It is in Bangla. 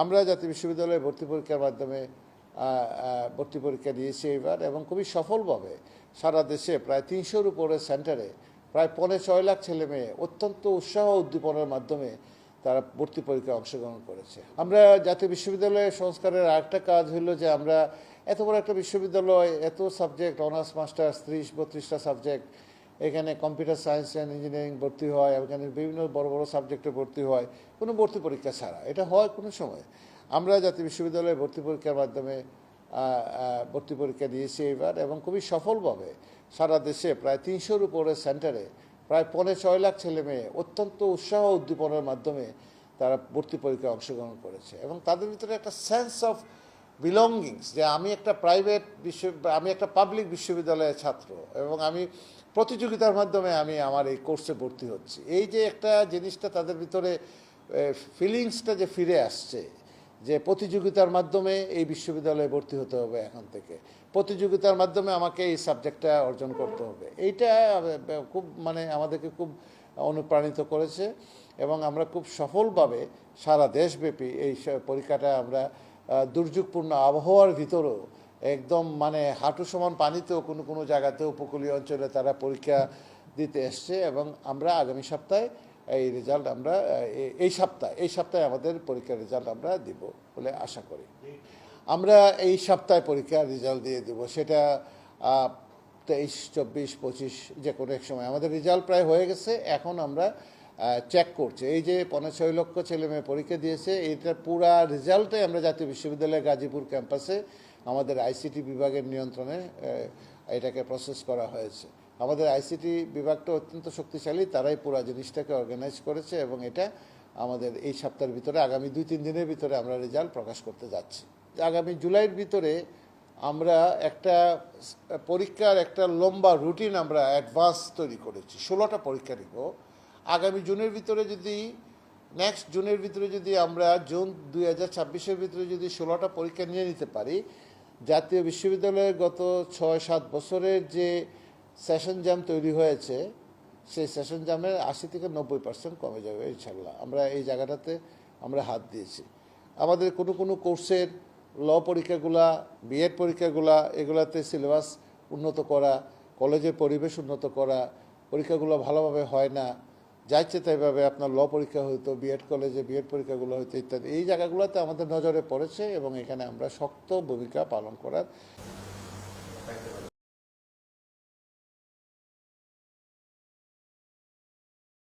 আমরা জাতীয় বিশ্ববিদ্যালয়ে ভর্তি পরীক্ষার মাধ্যমে ভর্তি পরীক্ষা দিয়েছি এবার, এবং খুবই সফলভাবে সারা দেশে প্রায় ৩০০-র উপরে সেন্টারে প্রায় ৬.৫ লাখ ছেলে মেয়ে অত্যন্ত উৎসাহ উদ্দীপনার মাধ্যমে তারা ভর্তি পরীক্ষায় অংশগ্রহণ করেছে। আমরা জাতীয় বিশ্ববিদ্যালয়ের সংস্কারের আরেকটা কাজ হলো যে আমরা এত বড় একটা বিশ্ববিদ্যালয়, এত সাবজেক্ট, অনার্স মাস্টার্স ৩০-৩২টা সাবজেক্ট, এখানে কম্পিউটার সায়েন্স অ্যান্ড ইঞ্জিনিয়ারিং ভর্তি হয়, এখানে বিভিন্ন বড় বড় সাবজেক্টে ভর্তি হয় কোনো ভর্তি পরীক্ষা ছাড়া। এটা হয় কোনো সময়। আমরা জাতীয় বিশ্ববিদ্যালয়ে ভর্তি পরীক্ষার মাধ্যমে ভর্তি পরীক্ষা দিয়েছি এবার, এবং খুবই সফলভাবে সারা দেশে প্রায় ৩০০-র উপরে সেন্টারে প্রায় ৬.৫ লাখ ছেলে মেয়ে অত্যন্ত উৎসাহ উদ্দীপনার মাধ্যমে তারা ভর্তি পরীক্ষায় অংশগ্রহণ করেছে, এবং তাদের ভিতরে একটা সেন্স অফ বিলঙ্গিংস যে আমি একটা আমি একটা পাবলিক বিশ্ববিদ্যালয়ের ছাত্র, এবং আমি প্রতিযোগিতার মাধ্যমে আমি আমার এই কোর্সে ভর্তি হচ্ছি। এই যে একটা জিনিসটা তাদের ভিতরে ফিলিংসটা যে ফিরে আসছে, যে প্রতিযোগিতার মাধ্যমে এই বিশ্ববিদ্যালয়ে ভর্তি হতে হবে, এখন থেকে প্রতিযোগিতার মাধ্যমে আমাকে এই সাবজেক্টটা অর্জন করতে হবে, এইটা খুব আমাদেরকে খুব অনুপ্রাণিত করেছে, এবং আমরা খুব সফলভাবে সারা দেশব্যাপী এই পরীক্ষাটা আমরা দুর্যোগপূর্ণ আবহাওয়ার ভিতরেও একদম হাঁটু সমান পানিতেও কোনো কোনো জায়গাতে উপকূলীয় অঞ্চলে তারা পরীক্ষা দিতে এসছে, এবং আমরা আগামী সপ্তাহে এই রেজাল্ট আমরা এই সপ্তাহে আমাদের পরীক্ষার রেজাল্ট আমরা দিব বলে আশা করি। আমরা এই সপ্তাহে পরীক্ষার রেজাল্ট দিয়ে দেব, সেটা 23, 24, 25 যে কোনো এক সময়। আমাদের রেজাল্ট প্রায় হয়ে গেছে, এখন আমরা চেক করছি। এই যে 6.5 লক্ষ ছেলে মেয়ে পরীক্ষা দিয়েছে, এইটার পুরা রেজাল্টে আমরা জাতীয় বিশ্ববিদ্যালয়ের গাজীপুর ক্যাম্পাসে আমাদের আইসিটি বিভাগের নিয়ন্ত্রণে এটাকে প্রসেস করা হয়েছে। আমাদের আইসিটি বিভাগটা অত্যন্ত শক্তিশালী, তারাই পুরো জিনিসটাকে অর্গানাইজ করেছে, এবং এটা আমাদের এই সপ্তাহের ভিতরে আগামী 2-3 দিনের ভিতরে আমরা রেজাল্ট প্রকাশ করতে যাচ্ছি। আগামী জুলাইয়ের ভিতরে আমরা একটা পরীক্ষার একটা লম্বা রুটিন আমরা অ্যাডভান্স তৈরি করেছি। 16টা পরীক্ষা নিব আগামী জুনের ভিতরে। নেক্সট জুনের ভিতরে যদি আমরা জুন 2026-এর ভিতরে যদি 16টা পরীক্ষা নিয়ে নিতে পারি, জাতীয় বিশ্ববিদ্যালয়ের গত 6-7 বছরের যে সেশন জাম তৈরি হয়েছে, সেই সেশন জামের 80-90% কমে যাবে ইনশাল্লাহ। আমরা এই জায়গাটাতে আমরা হাত দিয়েছি। আমাদের কোনো কোনো কোর্সের ল পরীক্ষাগুলা, বিএড পরীক্ষাগুলা, এগুলাতে সিলেবাস উন্নত করা, কলেজের পরিবেশ উন্নত করা, পরীক্ষাগুলো ভালোভাবে হয় না, যাইছে তাইভাবে আপনার ল পরীক্ষা হইতো, বিএড কলেজে বিএড পরীক্ষাগুলো হইতো ইত্যাদি। এই জায়গাগুলোতে আমাদের নজরে পড়েছে, এবং এখানে আমরা শক্ত ভূমিকা পালন করার